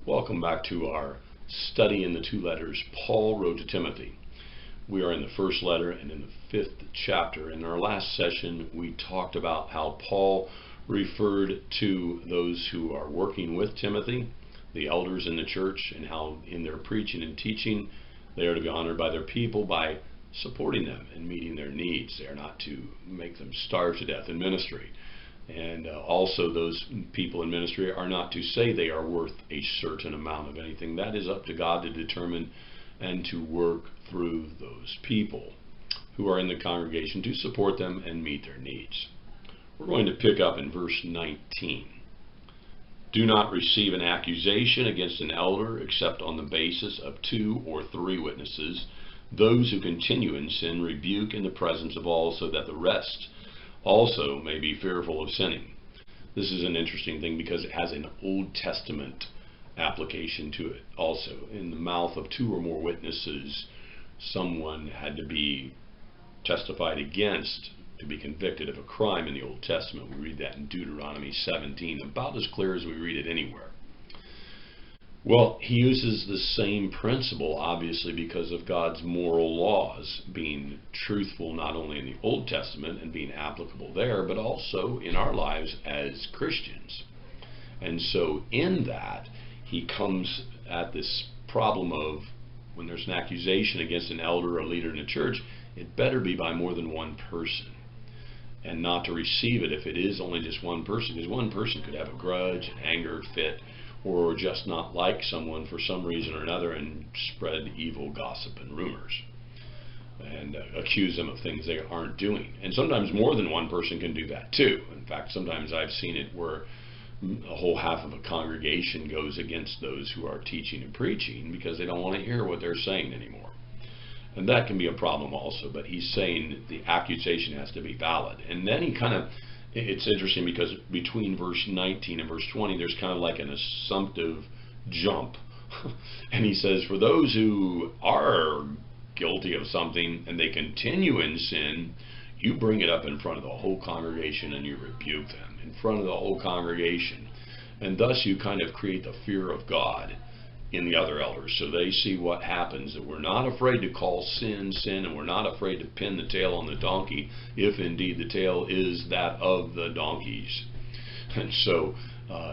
Welcome back to our study in the two letters Paul wrote to Timothy. We are in the first letter and in the fifth chapter. In our last session, we talked about how Paul referred to those who are working with Timothy, the elders in the church, and how in their preaching and teaching, they are to be honored by their people by supporting them and meeting their needs. They are not to make them starve to death in ministry. And also those people in ministry are not to say they are worth a certain amount of anything. That is up to God to determine and to work through those people who are in the congregation to support them and meet their needs. We're going to pick up in verse 19. Do not receive an accusation against an elder except on the basis of 2 or 3 witnesses. Those who continue in sin rebuke in the presence of all, so that the rest also may be fearful of sinning. This is an interesting thing because it has an Old Testament application to it also. In the mouth of 2 or more witnesses, someone had to be testified against to be convicted of a crime in the Old Testament. We read that in Deuteronomy 17, about as clear as we read it anywhere. Well, he uses the same principle, obviously, because of God's moral laws being truthful not only in the Old Testament and being applicable there, but also in our lives as Christians. And so in that, he comes at this problem of when there's an accusation against an elder or a leader in a church, it better be by more than one person, and not to receive it if it is only just one person, because one person could have a grudge, an anger fit, or just not like someone for some reason or another and spread evil gossip and rumors and accuse them of things they aren't doing. And sometimes more than one person can do that too. In fact, sometimes I've seen it where a whole half of a congregation goes against those who are teaching and preaching because they don't want to hear what they're saying anymore. And that can be a problem also, but he's saying the accusation has to be valid. And then he kind of, it's interesting because between verse 19 and verse 20, there's kind of like an assumptive jump. And he says, for those who are guilty of something and they continue in sin, you bring it up in front of the whole congregation and you rebuke them in front of the whole congregation. And thus you kind of create the fear of God in the other elders, so they see what happens, that we're not afraid to call sin sin, and we're not afraid to pin the tail on the donkey if indeed the tail is that of the donkeys. And so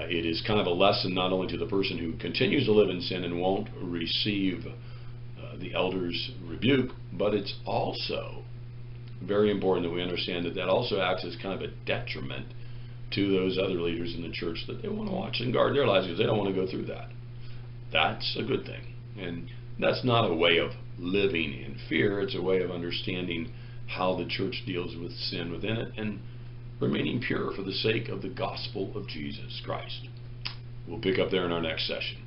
it is kind of a lesson not only to the person who continues to live in sin and won't receive the elders' rebuke, but it's also very important that we understand that that also acts as kind of a detriment to those other leaders in the church, that they want to watch and guard their lives because they don't want to go through that. That's a good thing. And that's not a way of living in fear. It's a way of understanding how the church deals with sin within it and remaining pure for the sake of the gospel of Jesus Christ. We'll pick up there in our next session.